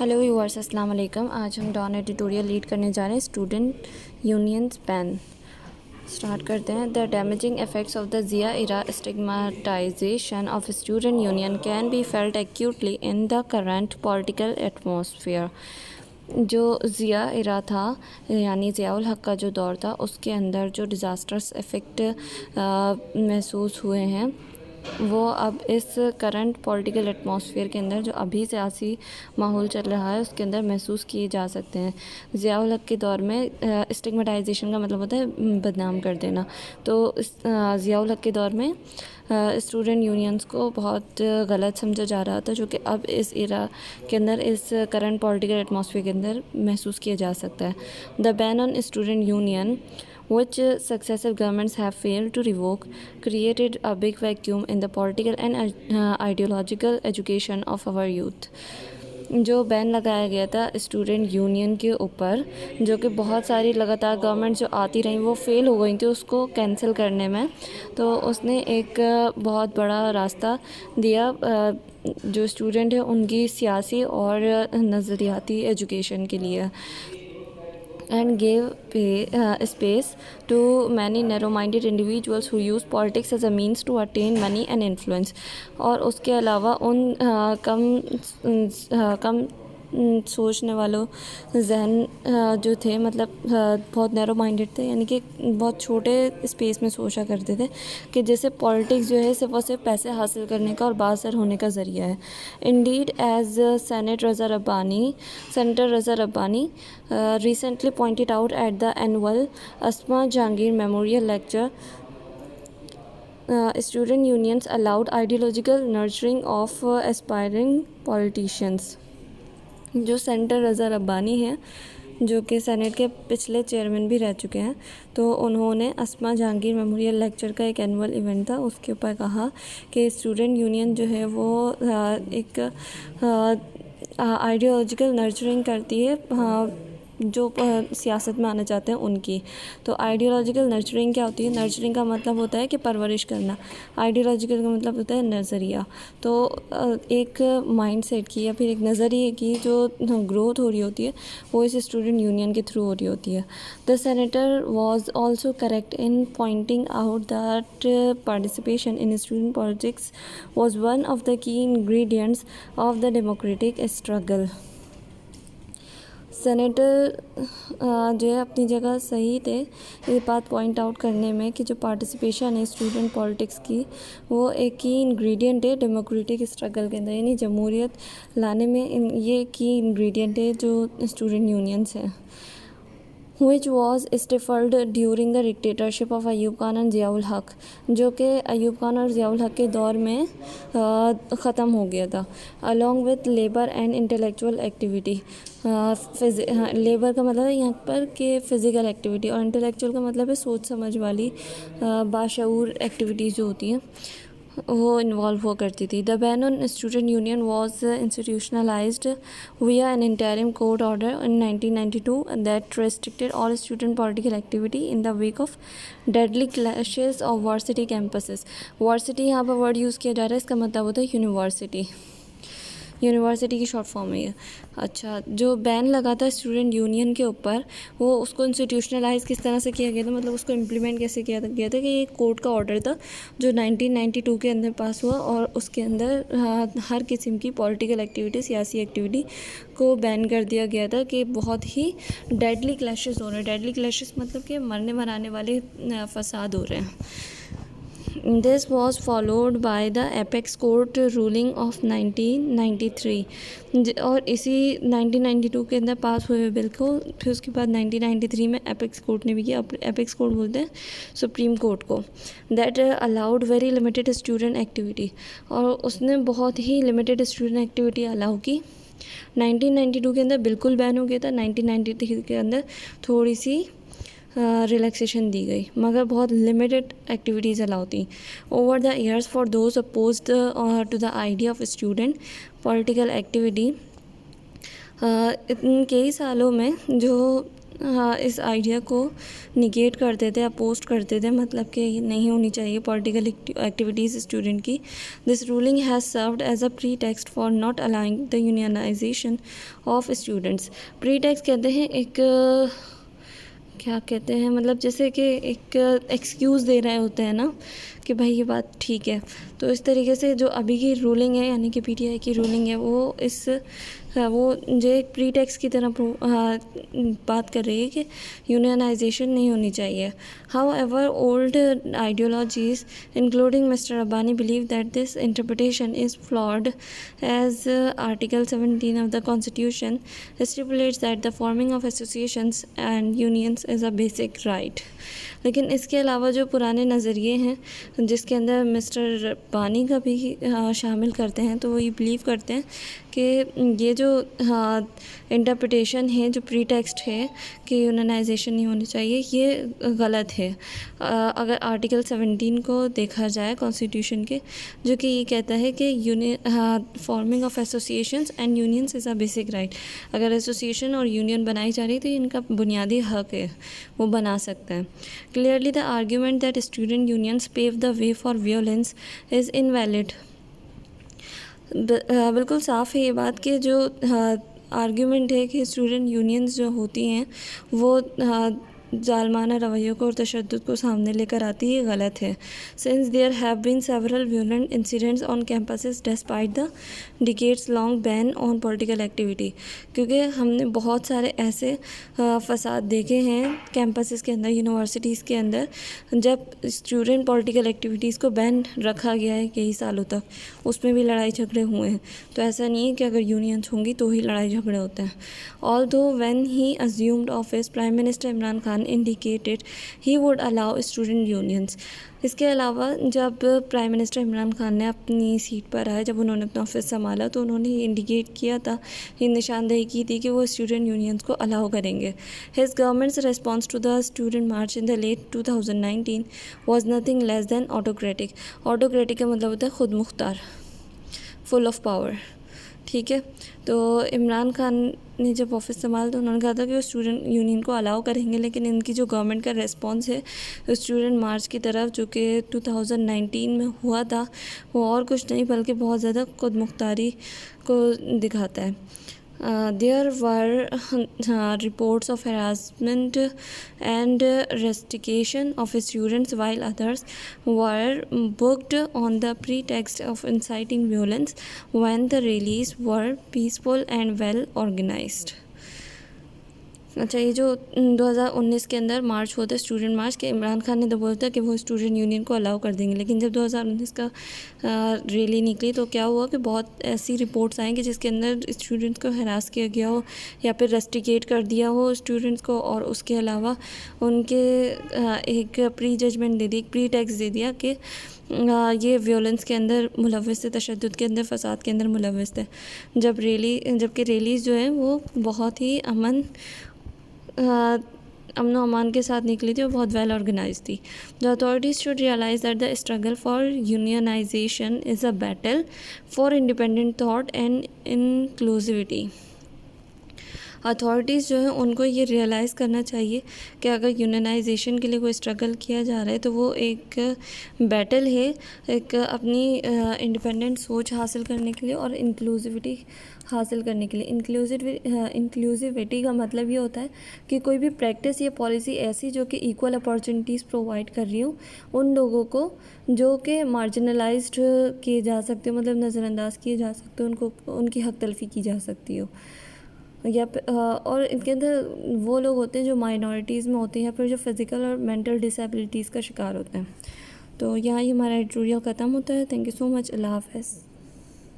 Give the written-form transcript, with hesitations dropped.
Hello viewers, अस्सलाम वालेकुम। आज हम डॉन एडिटोरियल लीड करने जा रहे हैं स्टूडेंट यूनियंस बैन। स्टार्ट करते हैं। The damaging effects of the Zia era stigmatisation of student union can be felt acutely in the current political atmosphere. जो ज़िया इरा था, यानी ज़ियाउल हक का जो दौर था, उसके अंदर जो डिज़ास्टर्स इफ़ेक्ट महसूस हुए हैं वो अब इस करंट पॉलिटिकल एटमॉस्फेयर के अंदर, जो अभी सियासी माहौल चल रहा है, उसके अंदर महसूस किए जा सकते हैं। ज़ियाउल हक के दौर में स्टिग्मेटाइजेशन का मतलब होता है बदनाम कर देना। तो ज़ियाउल हक के दौर में स्टूडेंट यूनियंस को बहुत गलत समझा जा रहा था, जो कि अब इस एरा के अंदर, इस करंट पॉलिटिकल एटमॉस्फेयर के अंदर महसूस किया जा सकता है। The ban on student union which successive governments have failed to revoke, created a big vacuum in the political and ideological education of our youth. जो बैन लगाया गया था स्टूडेंट यूनियन के ऊपर, जो कि बहुत सारी लगातार गवर्नमेंट जो आती रहीं वो फेल हो गई थी उसको कैंसिल करने में, तो उसने एक बहुत बड़ा रास्ता दिया जो स्टूडेंट है उनकी सियासी और नज़रियाती एजुकेशन के लिए, and gave space to many narrow-minded individuals who use politics as a means to attain money and influence। और उसके अलावा उन कम सोचने वालों जहन जो थे, मतलब बहुत नैरो माइंडेड थे, यानी कि बहुत छोटे स्पेस में सोचा करते थे कि जैसे पॉलिटिक्स जो है सिर्फ और सिर्फ पैसे हासिल करने का और बासर होने का ज़रिया है। Indeed as senator Raza Rabbani recently pointed out at the annual Asma Jahangir Memorial Lecture, student unions allowed ideological nurturing of aspiring politicians। जो सेनेटर रज़ा रब्बानी हैं, जो कि सेनेट के पिछले चेयरमैन भी रह चुके हैं, तो उन्होंने अस्मा जहांगीर मेमोरियल लेक्चर का एक एनुअल इवेंट था, उसके ऊपर कहा कि स्टूडेंट यूनियन जो है वो एक आइडियोलॉजिकल नर्चरिंग करती है जो सियासत में आना चाहते हैं उनकी। तो आइडियोलॉजिकल नर्चरिंग क्या होती है? नर्चरिंग का मतलब होता है कि परवरिश करना, आइडियोलॉजिकल का मतलब होता है नज़रिया। तो एक माइंडसेट की या फिर एक नज़रिए की जो ग्रोथ हो रही होती है वो इस स्टूडेंट यूनियन के थ्रू हो रही होती है। The senator was also correct in pointing out that participation in student politics was one of the key ingredients of the democratic struggle. Senator जो है अपनी जगह सही थे ये बात पॉइंट आउट करने में कि जो पार्टिसिपेशन है स्टूडेंट पॉलिटिक्स की वो एक की इंग्रेडिएंट है डेमोक्रेटिक स्ट्रगल के अंदर, यानी जमहूरियत लाने में ये की इंग्रेडिएंट है जो स्टूडेंट यूनियंस है। which was stifled during the dictatorship of Ayub Khan and Ziaul हक, जो कि अयूब खान और ज़ियाउल हक के दौर में ख़त्म हो गया था। along with labor and intellectual activity, labour का मतलब है यहाँ पर कि फ़िज़िकल एक्टिविटी, और इंटेलेक्चुअल का मतलब है सोच समझ वाली बाशऊर एक्टिविटीज़ जो होती हैं वो इन्वॉल्व हुआ करती थी। The ban on student union was institutionalised via an interim court order in 1992 that restricted all student political activity in the wake of deadly clashes of varsity campuses. Varsity यहाँ पर word use किया जा रहा है, इसका मतलब होता है यूनिवर्सिटी। यूनिवर्सिटी की शॉर्ट फॉर्म है ये। अच्छा, जो बैन लगा था स्टूडेंट यूनियन के ऊपर, वो उसको इंस्टीट्यूशनलाइज किस तरह से किया गया था, मतलब उसको इम्प्लीमेंट कैसे किया गया था कि ये कोर्ट का ऑर्डर था जो 1992 के अंदर पास हुआ, और उसके अंदर हर किस्म की पॉलिटिकल एक्टिविटी, सियासी एक्टिविटी को बैन कर दिया गया था कि बहुत ही डेडली क्लैशेस हो रहे हैं। डेडली क्लैशेस मतलब कि मरने मराने वाले फसाद हो रहे हैं। This was followed by the Apex Court ruling of 1993, और इसी 1992 के अंदर पास हुए बिल को फिर उसके बाद 1993 में एपेक्स कोर्ट ने भी किया। एपेक्स कोर्ट बोलते हैं सुप्रीम कोर्ट को। That allowed very limited student activity, और उसने बहुत ही लिमिटेड स्टूडेंट एक्टिविटी अलाउ की। 1992 के अंदर बिल्कुल बैन हो गया था, 1993 के अंदर थोड़ी सी रिलैक्सेशन दी गई, मगर बहुत लिमिटेड एक्टिविटीज़ अलाउ थी। Over the years for those opposed to the idea of student political activity, इन कई सालों में जो इस आइडिया को निगेट करते थे, अपोस्ट करते थे, मतलब कि नहीं होनी चाहिए पॉलिटिकल एक्टिविटीज़ स्टूडेंट की। This ruling has served as a pretext for not allowing the unionisation of students. Pretext कहते हैं एक क्या कहते हैं, मतलब जैसे कि एक एक्सक्यूज़ दे रहे होते हैं ना कि भाई ये बात ठीक है। तो इस तरीके से जो अभी की रूलिंग है, यानी कि पीटीआई की रूलिंग है, वो वो जो एक प्री टेक्स्ट की तरह बात कर रही है कि यूनियनाइजेशन नहीं होनी चाहिए। However old ideologies including mister Abbani believe that this interpretation is flawed as article 17 of the constitution stipulates that the forming of associations and unions is a basic right. लेकिन इसके अलावा जो पुराने नज़रिए हैं जिसके अंदर मिस्टर बानी का भी शामिल करते हैं, तो वो ये बिलीव करते हैं कि ये जो इंटरप्रिटेशन है, जो प्री टेक्स्ट है कि यूनियनाइजेशन नहीं होनी चाहिए, ये गलत है। अगर आर्टिकल 17 को देखा जाए कॉन्स्टिट्यूशन के, जो कि ये कहता है कि forming of associations and unions is a basic right. अगर एसोसिएशन और यूनियन बनाई जा रही है तो इनका बुनियादी हक है, वो बना सकते हैं। Clearly the argument that student unions pave the way for violence is invalid. बिल्कुल साफ़ है ये बात कि जो आर्ग्यूमेंट है कि स्टूडेंट यूनियंस जो होती हैं वो जालमाना रवैयों को और तशद्दुद को सामने लेकर आती है, गलत है। Since there have been several violent incidents on campuses despite the decades long ban on political activity, क्योंकि हमने बहुत सारे ऐसे फसाद देखे हैं कैंपसेस के अंदर, यूनिवर्सिटीज़ के अंदर, जब स्टूडेंट पॉलिटिकल एक्टिविटीज़ को बैन रखा गया है कई सालों तक, उसमें भी लड़ाई झगड़े हुए हैं। तो ऐसा नहीं है कि अगर यूनियंस होंगी तो ही लड़ाई झगड़े होते हैं। Although when he assumed office prime minister Imran Khan indicated he would allow student unions। इसके अलावा जब प्राइम मिनिस्टर इमरान खान ने अपनी सीट पर आए, जब उन्होंने अपना ऑफिस संभाला, तो उन्होंने ये इंडिकेट किया था, ये निशानदेही की थी कि वो स्टूडेंट यूनियंस को अलाउ करेंगे। His government's response to the student march in the late 2019 was nothing less than autocratic. Autocratic का मतलब होता है खुद मुख्तार, फुल ऑफ पावर, ठीक है। तो इमरान खान ने जब ऑफिस संभाला तो उन्होंने कहा था कि वो स्टूडेंट यूनियन को अलाउ करेंगे, लेकिन इनकी जो गवर्नमेंट का रेस्पॉन्स है स्टूडेंट मार्च की तरफ, जो कि 2019 में हुआ था, वो और कुछ नहीं बल्कि बहुत ज़्यादा खुद मुख्तारी को दिखाता है। There were reports of harassment and rustication of students, while others were booked on the pretext of inciting violence when the rallies were peaceful and well organized। अच्छा, ये जो 2019 के अंदर मार्च होता है, स्टूडेंट मार्च, के इमरान खान ने तो बोलता कि वो स्टूडेंट यूनियन को अलाउ कर देंगे, लेकिन जब 2019 का रैली निकली तो क्या हुआ कि बहुत ऐसी रिपोर्ट्स आई कि जिसके अंदर स्टूडेंट्स को हरास किया गया हो या फिर रस्टिकेट कर दिया हो स्टूडेंट्स को, और उसके अलावा उनके एक प्री जजमेंट दे दी, एक प्री टेक्स्ट दे दिया कि ये वियोलेंस के अंदर मुलव्वस थे, तशद्दुद के अंदर, फसाद के अंदर मुलव्वस थे। जबकि रैलीज़ जो हैं वो बहुत ही अमन व अमान के साथ निकली थी और बहुत वेल ऑर्गेनाइज थी। The authorities should realise that the struggle for unionisation is a battle for independent thought and inclusivity. Authorities जो हैं उनको ये रियलाइज़ करना चाहिए कि अगर यूनियनाइजेशन के लिए कोई स्ट्रगल किया जा रहा है तो वो एक बैटल है, एक अपनी इंडिपेंडेंट सोच हासिल करने के लिए और इंक्लूसिविटी हासिल करने के लिए। इंक्लूसिविटी का मतलब ये होता है कि कोई भी प्रैक्टिस या पॉलिसी ऐसी जो कि इक्वल अपॉर्चुनिटीज़ प्रोवाइड कर रही हो उन लोगों को जो कि मार्जिनलाइज्ड किए जा सकते हो, मतलब नज़रअंदाज किए जा सकते हो, उनको उनकी हक तलफी की जा सकती हो, या और इनके अंदर वो लोग होते हैं जो माइनॉरिटीज़ में होते हैं या फिर जो फिज़िकल और मेंटल डिसेबिलिटीज़ का शिकार होते हैं। तो यहाँ ही हमारा एडिटोरियल ख़त्म होता है। Thank you so much. अल्लाह हाफ़िज़।